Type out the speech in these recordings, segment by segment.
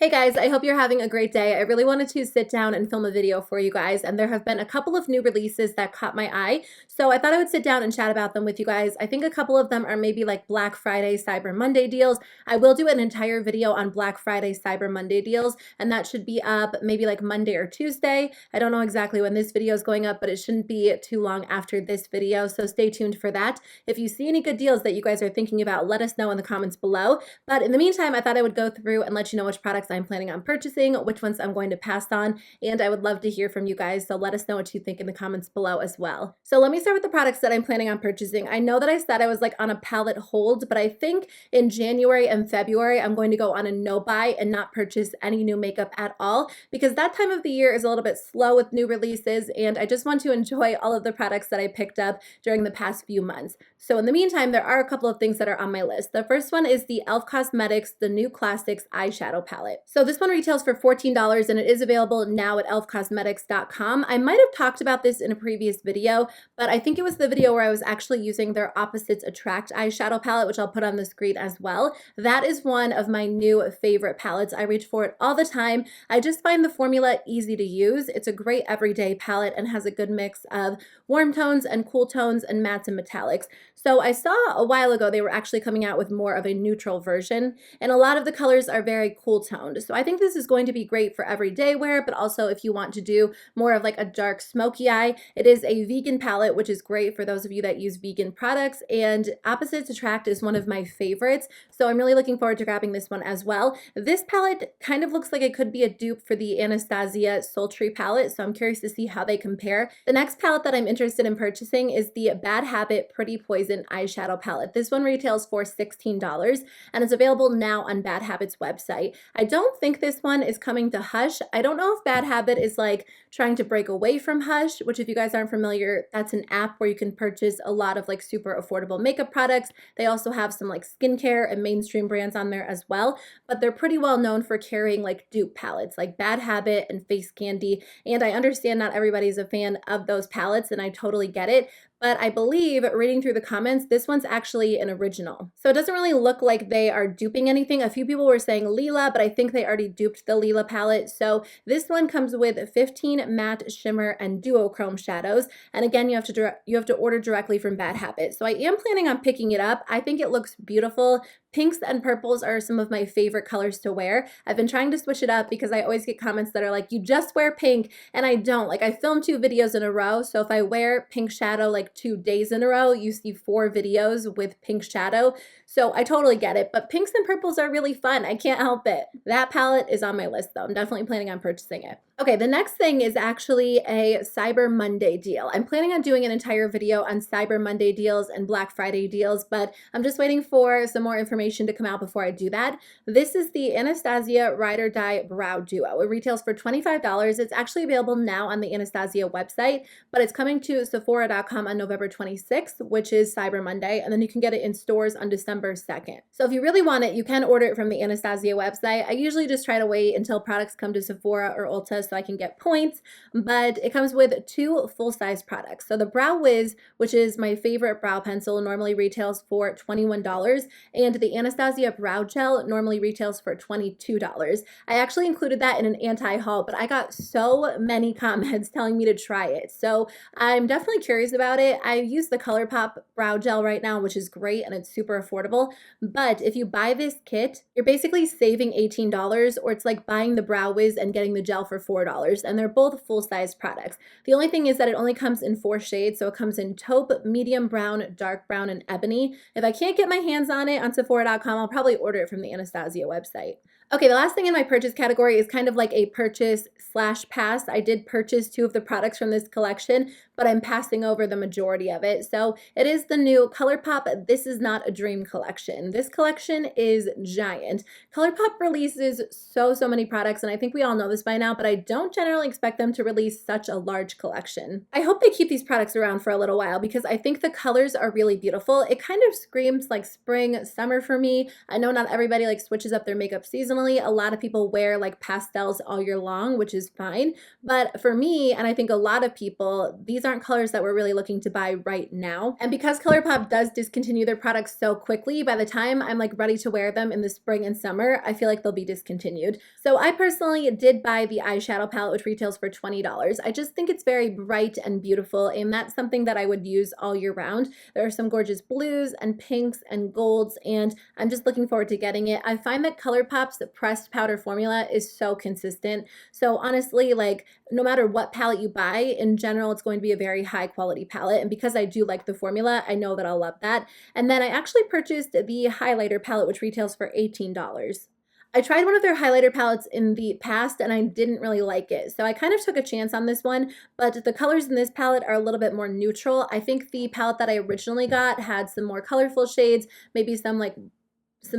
Hey guys, I hope you're having a great day. I really wanted to sit down and film a video for you guys, and there have been a couple of new releases that caught my eye, so I thought I would sit down and chat about them with you guys. I think a couple of them are maybe like Black Friday, Cyber Monday deals. I will do an entire video on Black Friday, Cyber Monday deals, and that should be up maybe like Monday or Tuesday. I don't know exactly when this video is going up, but it shouldn't be too long after this video, so stay tuned for that. If you see any good deals that you guys are thinking about, let us know in the comments below. But in the meantime, I thought I would go through and let you know which products I'm planning on purchasing, which ones I'm going to pass on, and I would love to hear from you guys, so let us know what you think in the comments below as well. So let me start with the products that I'm planning on purchasing. I know that I said I was like on a palette hold, but I think in January and February, I'm going to go on a no buy and not purchase any new makeup at all, because that time of the year is a little bit slow with new releases, and I just want to enjoy all of the products that I picked up during the past few months. So in the meantime, there are a couple of things that are on my list. The first one is the e.l.f. Cosmetics, the New Classics eyeshadow palette. So this one retails for $14 and it is available now at elfcosmetics.com. I might have talked about this in a previous video, but I think it was the video where I was actually using their Opposites Attract eyeshadow palette, which I'll put on the screen as well. That is one of my new favorite palettes. I reach for it all the time. I just find the formula easy to use. It's a great everyday palette and has a good mix of warm tones and cool tones and mattes and metallics. So I saw a while ago they were actually coming out with more of a neutral version, and a lot of the colors are very cool toned. So I think this is going to be great for everyday wear, but also if you want to do more of like a dark smoky eye. It is a vegan palette, which is great for those of you that use vegan products, and Opposites Attract is one of my favorites. So I'm really looking forward to grabbing this one as well. This palette kind of looks like it could be a dupe for the Anastasia Sultry palette, so I'm curious to see how they compare. The next palette that I'm interested in purchasing is the Bad Habit Pretty Poison eyeshadow palette. This one retails for $16 and it's available now on Bad Habit's website. I don't think this one is coming to Hush. I don't know if Bad Habit is like trying to break away from Hush, which if you guys aren't familiar, that's an app where you can purchase a lot of like super affordable makeup products. They also have some like skincare and mainstream brands on there as well, but they're pretty well known for carrying like dupe palettes like Bad Habit and Face Candy, and I understand not everybody's a fan of those palettes and I totally get it. But I believe, reading through the comments, this one's actually an original. So it doesn't really look like they are duping anything. A few people were saying Lila, but I think they already duped the Lila palette. So this one comes with 15 matte, shimmer, and duochrome shadows. And again, you have to order directly from Bad Habit. So I am planning on picking it up. I think it looks beautiful. Pinks and purples are some of my favorite colors to wear. I've been trying to switch it up because I always get comments that are like, you just wear pink, and I don't. Like, I film 2 videos in a row, so if I wear pink shadow like 2 days in a row, you see 4 videos with pink shadow. So I totally get it, but pinks and purples are really fun. I can't help it. That palette is on my list though. I'm definitely planning on purchasing it. Okay, the next thing is actually a Cyber Monday deal. I'm planning on doing an entire video on Cyber Monday deals and Black Friday deals, but I'm just waiting for some more information to come out before I do that. This is the Anastasia Ride or Die Brow Duo. It retails for $25. It's actually available now on the Anastasia website, but it's coming to Sephora.com on November 26th, which is Cyber Monday, and then you can get it in stores on December 2nd. So if you really want it, you can order it from the Anastasia website. I usually just try to wait until products come to Sephora or Ulta so I can get points, but it comes with 2 full-size products. So the Brow Wiz, which is my favorite brow pencil, normally retails for $21, and the Anastasia Brow Gel normally retails for $22. I actually included that in an anti-haul, but I got so many comments telling me to try it, so I'm definitely curious about it. I use the ColourPop Brow Gel right now, which is great, and it's super affordable, but if you buy this kit, you're basically saving $18, or it's like buying the Brow Wiz and getting the gel for $4, and they're both full-size products. The only thing is that it only comes in 4 shades, so it comes in taupe, medium brown, dark brown, and ebony. If I can't get my hands on it on Sephora.com, I'll probably order it from the Anastasia website. Okay, the last thing in my purchase category is kind of like a purchase/pass. I did purchase 2 of the products from this collection, but I'm passing over the majority of it. So it is the new ColourPop This Is Not a Dream collection. This collection is giant. ColourPop releases so many products, and I think we all know this by now, but I don't generally expect them to release such a large collection. I hope they keep these products around for a little while because I think the colors are really beautiful. It kind of screams like spring, summer for me. I know not everybody like switches up their makeup seasonally, seasonally. A lot of people wear like pastels all year long, which is fine. But for me, and I think a lot of people, these aren't colors that we're really looking to buy right now. And because ColourPop does discontinue their products so quickly, by the time I'm like ready to wear them in the spring and summer, I feel like they'll be discontinued. So I personally did buy the eyeshadow palette, which retails for $20. I just think it's very bright and beautiful, and that's something that I would use all year round. There are some gorgeous blues and pinks and golds, and I'm just looking forward to getting it. I find that ColourPop's pressed powder formula is so consistent. So honestly, like no matter what palette you buy, in general, it's going to be a very high quality palette. And because I do like the formula, I know that I'll love that. And then I actually purchased the highlighter palette, which retails for $18. I tried one of their highlighter palettes in the past and I didn't really like it. So I kind of took a chance on this one, but the colors in this palette are a little bit more neutral. I think the palette that I originally got had some more colorful shades, maybe some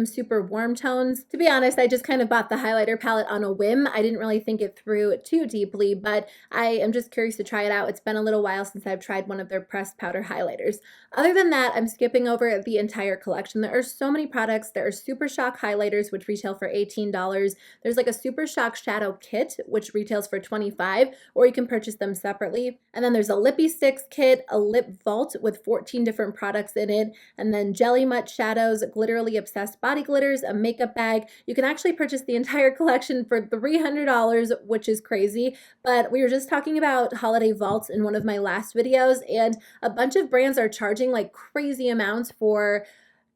super warm tones. To be honest, I just kind of bought the highlighter palette on a whim. I didn't really think it through too deeply, but I am just curious to try it out. It's been a little while since I've tried one of their pressed powder highlighters. Other than that, I'm skipping over the entire collection. There are so many products. There are Super Shock highlighters, which retail for $18. There's like a Super Shock shadow kit, which retails for $25, or you can purchase them separately. And then there's a Lippy Sticks kit, a lip vault with 14 different products in it, and then Jelly Mutt shadows, Glitterly Obsessed body glitters, a makeup bag. You can actually purchase the entire collection for $300, which is crazy. But we were just talking about holiday vaults in one of my last videos, and a bunch of brands are charging like crazy amounts for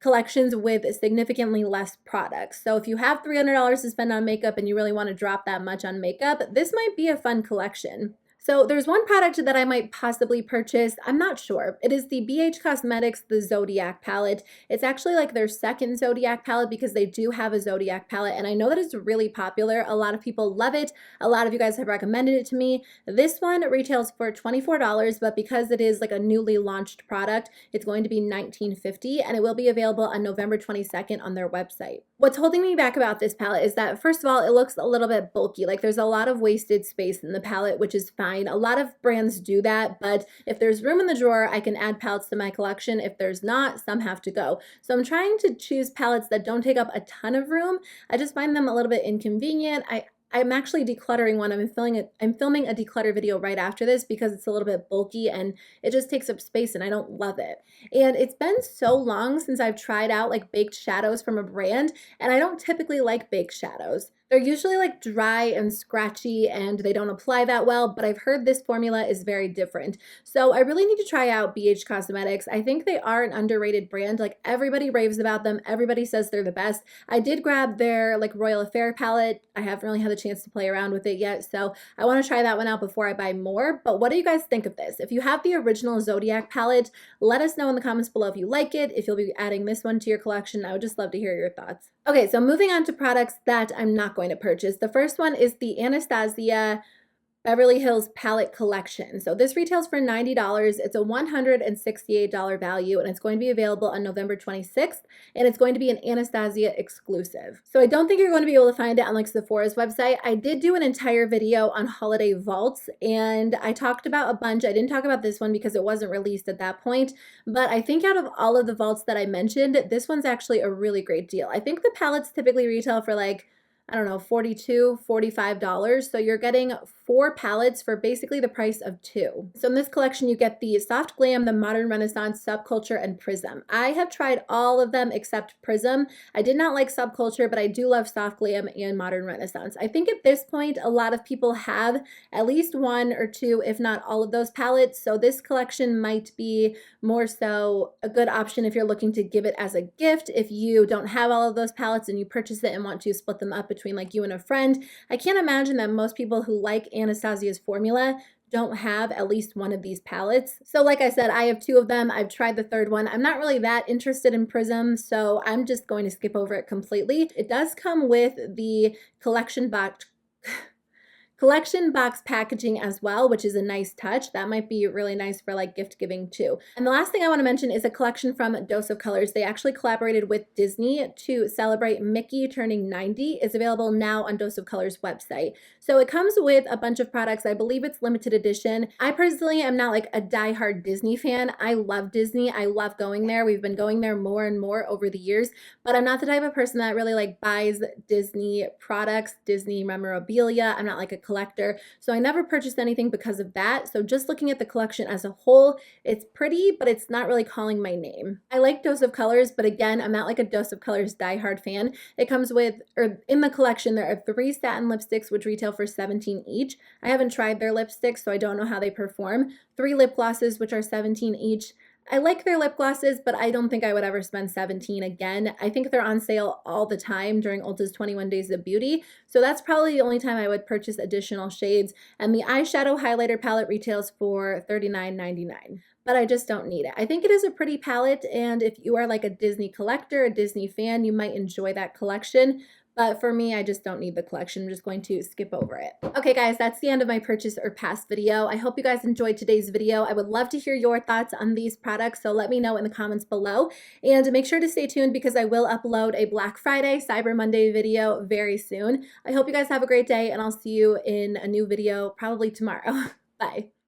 collections with significantly less products. So if you have $300 to spend on makeup and you really want to drop that much on makeup, this might be a fun collection. So there's one product that I might possibly purchase. I'm not sure. It is the BH Cosmetics, the Zodiac palette. It's actually like their second Zodiac palette because they do have a Zodiac palette, and I know that it's really popular. A lot of people love it. A lot of you guys have recommended it to me. This one retails for $24, but because it is like a newly launched product, it's going to be $19.50, and it will be available on November 22nd on their website. What's holding me back about this palette is that, first of all, it looks a little bit bulky. Like there's a lot of wasted space in the palette, which is fine. A lot of brands do that, but if there's room in the drawer, I can add palettes to my collection. If there's not, some have to go. So I'm trying to choose palettes that don't take up a ton of room. I just find them a little bit inconvenient. I'm actually decluttering one. I'm filming a declutter video right after this because it's a little bit bulky and it just takes up space and I don't love it. And it's been so long since I've tried out like baked shadows from a brand, and I don't typically like baked shadows. They're usually like dry and scratchy and they don't apply that well, but I've heard this formula is very different. So I really need to try out BH Cosmetics. I think they are an underrated brand. Like everybody raves about them. Everybody says they're the best. I did grab their like Royal Affair palette. I haven't really had the chance to play around with it yet, so I want to try that one out before I buy more. But what do you guys think of this? If you have the original Zodiac palette, let us know in the comments below if you like it, if you'll be adding this one to your collection. I would just love to hear your thoughts. Okay, so moving on to products that I'm not going to purchase. The first one is the Anastasia Beverly Hills palette collection. So this retails for $90. It's a $168 value, and it's going to be available on November 26th, and it's going to be an Anastasia exclusive. So I don't think you're going to be able to find it on like Sephora's website. I did do an entire video on holiday vaults, and I talked about a bunch. I didn't talk about this one because it wasn't released at that point, but I think out of all of the vaults that I mentioned, this one's actually a really great deal. I think the palettes typically retail for like, I don't know, $42, $45. So you're getting 4 palettes for basically the price of 2. So in this collection, you get the Soft Glam, the Modern Renaissance, Subculture, and Prism. I have tried all of them except Prism. I did not like Subculture, but I do love Soft Glam and Modern Renaissance. I think at this point, a lot of people have at least 1 or 2, if not all of those palettes. So this collection might be more so a good option if you're looking to give it as a gift. If you don't have all of those palettes and you purchase it and want to split them up between like you and a friend, I can't imagine that most people who like Anastasia's formula don't have at least one of these palettes. So like I said, I have 2 of them. I've tried the third one. I'm not really that interested in Prism, so I'm just going to skip over it completely. It does come with the collection box collection box packaging as well, which is a nice touch. That might be really nice for like gift giving too. And the last thing I want to mention is a collection from Dose of Colors. They actually collaborated with Disney to celebrate Mickey turning 90. It's available now on Dose of Colors website. So it comes with a bunch of products. I believe it's limited edition. I personally am not like a diehard Disney fan. I love Disney. I love going there. We've been going there more and more over the years, but I'm not the type of person that really like buys Disney products, Disney memorabilia. I'm not like a collector, so I never purchased anything because of that. So just looking at the collection as a whole, it's pretty, but it's not really calling my name. I like Dose of Colors, but again, I'm not like a Dose of Colors diehard fan. It comes with, or in the collection, there are 3 satin lipsticks, which retail for $17 each. I haven't tried their lipsticks, so I don't know how they perform. 3 lip glosses, which are $17 each. I like their lip glosses, but I don't think I would ever spend $17 again. I think they're on sale all the time during Ulta's 21 Days of Beauty, so that's probably the only time I would purchase additional shades. And the eyeshadow highlighter palette retails for $39.99. But I just don't need it. I think it is a pretty palette, and if you are like a Disney collector, a Disney fan, you might enjoy that collection. But for me, I just don't need the collection. I'm just going to skip over it. Okay, guys, that's the end of my purchase or pass video. I hope you guys enjoyed today's video. I would love to hear your thoughts on these products, so let me know in the comments below. And make sure to stay tuned because I will upload a Black Friday, Cyber Monday video very soon. I hope you guys have a great day, and I'll see you in a new video probably tomorrow. Bye.